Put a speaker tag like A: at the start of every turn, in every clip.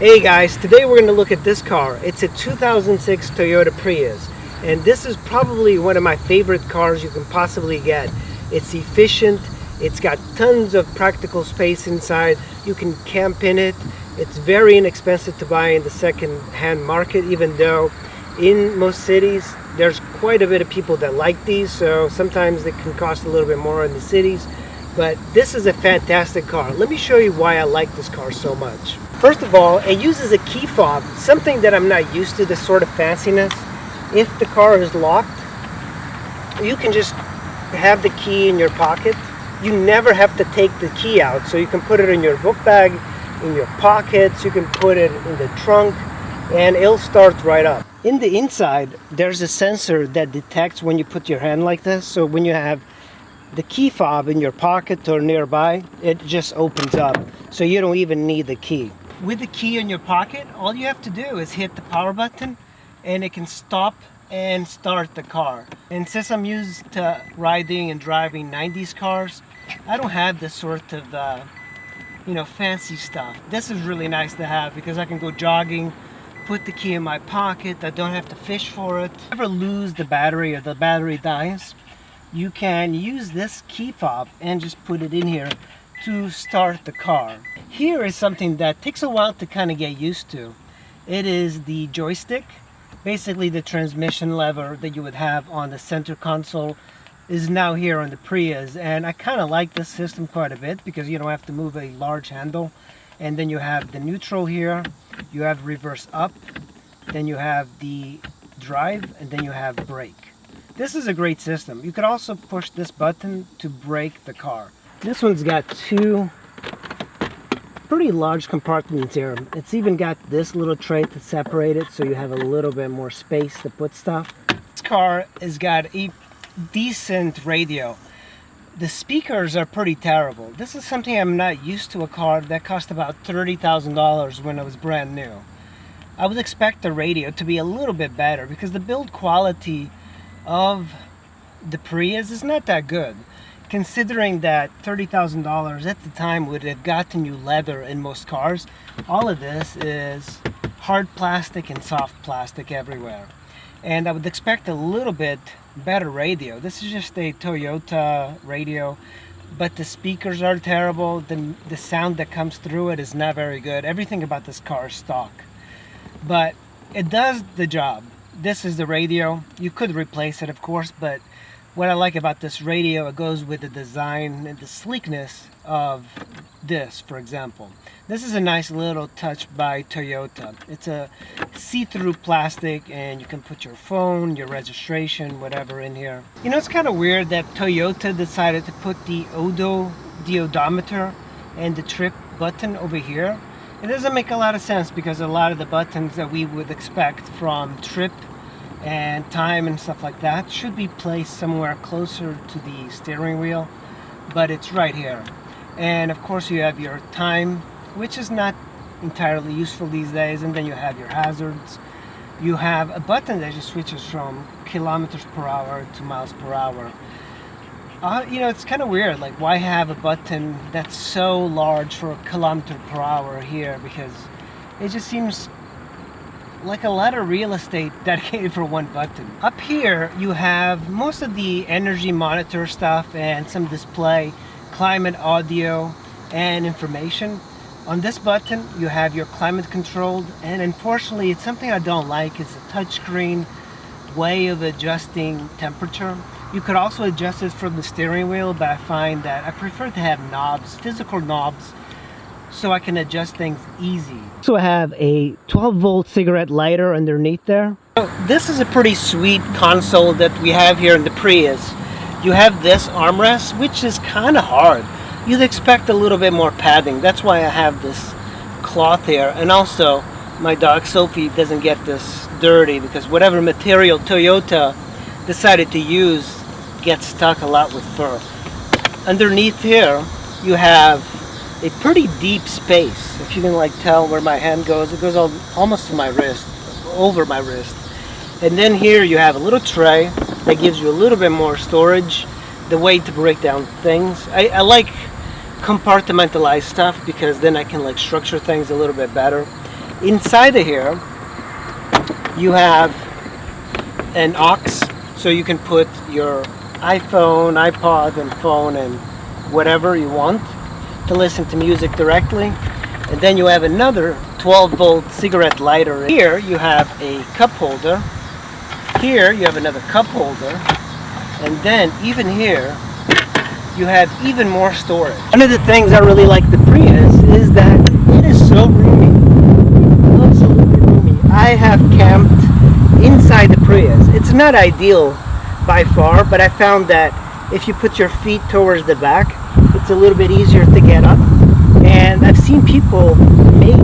A: Hey guys, today we're going to look at this car. It's a 2006 Toyota Prius, and this is probably one of my favorite cars you can possibly get. It's efficient, it's got tons of practical space inside, you can camp in it. It's very inexpensive to buy in the second-hand market, even though in most cities there's quite a bit of people that like these, so sometimes they can cost a little bit more in the cities. But this is a fantastic car. Let me show you why I like this car so much. First of all, it uses a key fob, something that I'm not used to, this sort of fanciness. If the car is locked, you can just have the key in your pocket. You never have to take the key out, so you can put it in your book bag, in your pockets, you can put it in the trunk, and it'll start right up. In the inside, there's a sensor that detects when you put your hand like this, so when you have the key fob in your pocket or nearby, it just opens up, so you don't even need the key. With the key in your pocket, all you have to do is hit the power button and it can stop and start the car. And since I'm used to riding and driving 90s cars, I don't have this sort of fancy stuff. This is really nice to have because I can go jogging, put the key in my pocket, I don't have to fish for it. If you ever lose the battery or the battery dies, you can use this key fob and just put it in here to start the car. Here is something that takes a while to kind of get used to. It is the joystick. Basically the transmission lever that you would have on the center console is now here on the Prius, and I kind of like this system quite a bit because you don't have to move a large handle. And then you have the neutral here, you have reverse up, then you have the drive, and then you have brake. This is a great system. You could also push this button to brake the car. This one's got two pretty large compartments here. It's even got this little tray to separate it so you have a little bit more space to put stuff. This car has got a decent radio. The speakers are pretty terrible. This is something I'm not used to, a car that cost about $30,000 when it was brand new. I would expect the radio to be a little bit better because the build quality of the Prius is not that good, considering that $30,000 at the time would have gotten you leather in most cars. All of this is hard plastic and soft plastic everywhere, and I would expect a little bit better radio. This is just a Toyota radio, but the speakers are terrible. The sound that comes through it is not very good. Everything about this car is stock, but it does the job. This is the radio. You could replace it, of course, but what I like about this radio, it goes with the design and the sleekness of this, for example. This is a nice little touch by Toyota. It's a see-through plastic, and you can put your phone, your registration, whatever in here. You know, it's kind of weird that Toyota decided to put the odometer and the trip button over here. It doesn't make a lot of sense because a lot of the buttons that we would expect from trip and time and stuff like that should be placed somewhere closer to the steering wheel, but it's right here. And of course you have your time, which is not entirely useful these days, and then you have your hazards. You have a button that just switches from kilometers per hour to miles per hour. It's kind of weird, like why have a button that's so large for kilometer per hour here, because it just seems like a lot of real estate dedicated for one button. Up here you have most of the energy monitor stuff and some display, climate, audio, and information. On this button you have your climate controlled, and unfortunately it's something I don't like. It's a touchscreen way of adjusting temperature. You could also adjust it from the steering wheel, but I find that I prefer to have knobs, physical knobs, so I can adjust things easy. So I have a 12-volt cigarette lighter underneath there. So this is a pretty sweet console that we have here in the Prius. You have this armrest, which is kind of hard. You'd expect a little bit more padding. That's why I have this cloth here. And also, my dog Sophie doesn't get this dirty because whatever material Toyota decided to use gets stuck a lot with fur. Underneath here, you have a pretty deep space. If you can tell where my hand goes, it goes almost to my wrist, over my wrist. And then here you have a little tray that gives you a little bit more storage, the way to break down things. I like compartmentalized stuff because then I can structure things a little bit better. Inside of here, you have an aux, so you can put your iPhone, iPod, and phone and whatever you want to listen to music directly. And then you have another 12-volt cigarette lighter. Here you have a cup holder. Here you have another cup holder. And then even here you have even more storage. One of the things I really like the Prius is that it is so roomy. Absolutely roomy. I have camped inside the Prius. It's not ideal by far, but I found that if you put your feet towards the back, it's a little bit easier to get up. And I've seen people make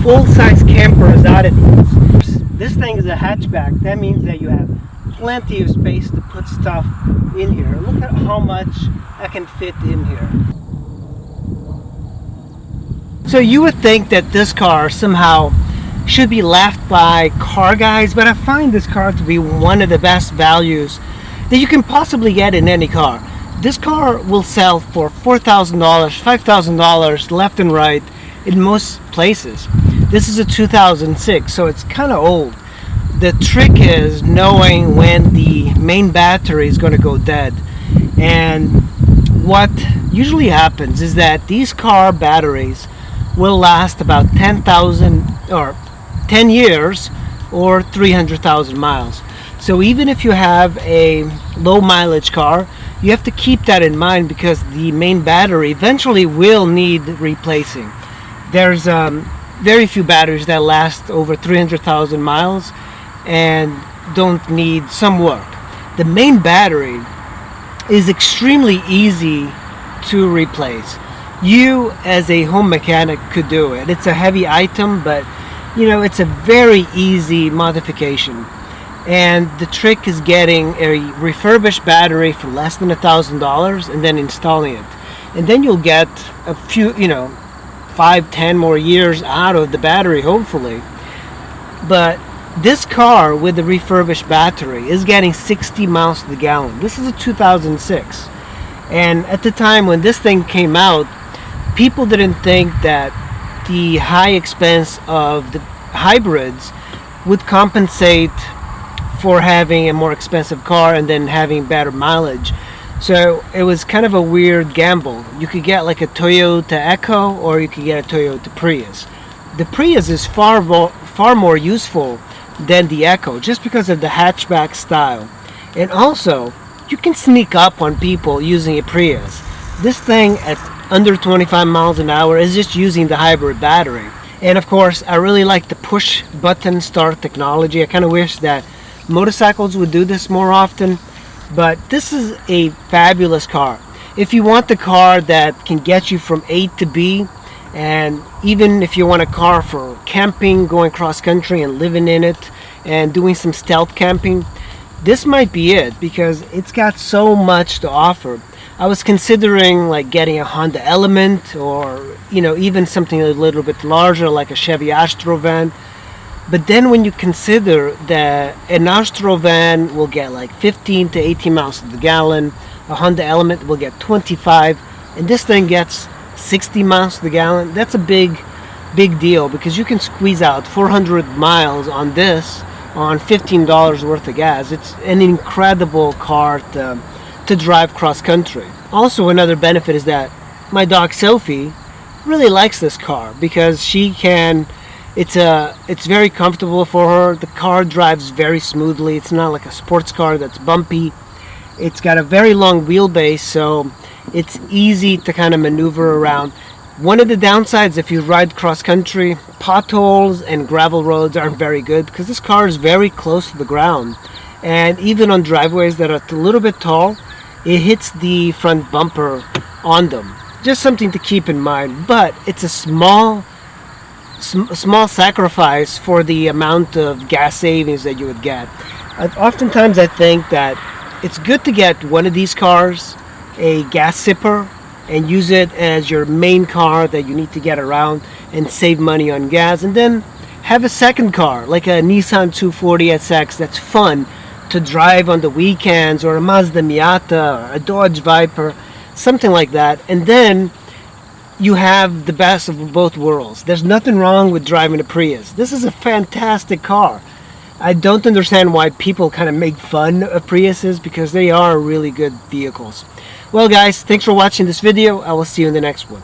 A: full-size campers out of these. This thing is a hatchback. That means that you have plenty of space to put stuff in here. Look at how much I can fit in here. So you would think that this car somehow should be left by car guys, but I find this car to be one of the best values that you can possibly get in any car. This car will sell for $4,000, $5,000 left and right in most places. This is a 2006, so it's kind of old. The trick is knowing when the main battery is going to go dead. And what usually happens is that these car batteries will last about 10,000 or 10 years or 300,000 miles. So even if you have a low mileage car, you have to keep that in mind because the main battery eventually will need replacing. There's very few batteries that last over 300,000 miles and don't need some work. The main battery is extremely easy to replace. You as a home mechanic could do it. It's a heavy item, but you know, it's a very easy modification. And the trick is getting a refurbished battery for less than $1,000 and then installing it. And then you'll get a few, 5-10 more years out of the battery, hopefully. But this car with the refurbished battery is getting 60 miles to the gallon. This is a 2006. And at the time when this thing came out, people didn't think that the high expense of the hybrids would compensate for having a more expensive car and then having better mileage. So it was kind of a weird gamble. You could get like a Toyota Echo or you could get a Toyota Prius. The Prius is far more useful than the Echo just because of the hatchback style. And also, you can sneak up on people using a Prius. This thing at under 25 miles an hour is just using the hybrid battery. And of course, I really like the push button start technology. I kind of wish that motorcycles would do this more often, but this is a fabulous car. If you want the car that can get you from A to B, and even if you want a car for camping, going cross country and living in it and doing some stealth camping, this might be it because it's got so much to offer. I was considering like getting a Honda Element or even something a little bit larger like a Chevy Astro van. But then when you consider that an Astro van will get like 15 to 18 miles to the gallon, a Honda Element will get 25, and this thing gets 60 miles to the gallon, that's a big deal because you can squeeze out 400 miles on this on $15 worth of gas. It's an incredible car to drive cross country. Also, another benefit is that my dog Sophie really likes this car because she can. It's very comfortable for her. The car drives very smoothly. It's not like a sports car that's bumpy. It's got a very long wheelbase, so it's easy to kind of maneuver around. One of the downsides if you ride cross country, potholes and gravel roads aren't very good because this car is very close to the ground. And even on driveways that are a little bit tall, it hits the front bumper on them. Just something to keep in mind. But it's a small sacrifice for the amount of gas savings that you would get. Oftentimes I think that it's good to get one of these cars, a gas sipper, and use it as your main car that you need to get around and save money on gas, and then have a second car like a Nissan 240 SX that's fun to drive on the weekends, or a Mazda Miata or a Dodge Viper, something like that. And then you have the best of both worlds. There's nothing wrong with driving a Prius. This is a fantastic car. I don't understand why people kind of make fun of Priuses, because they are really good vehicles. Well guys, thanks for watching this video. I will see you in the next one.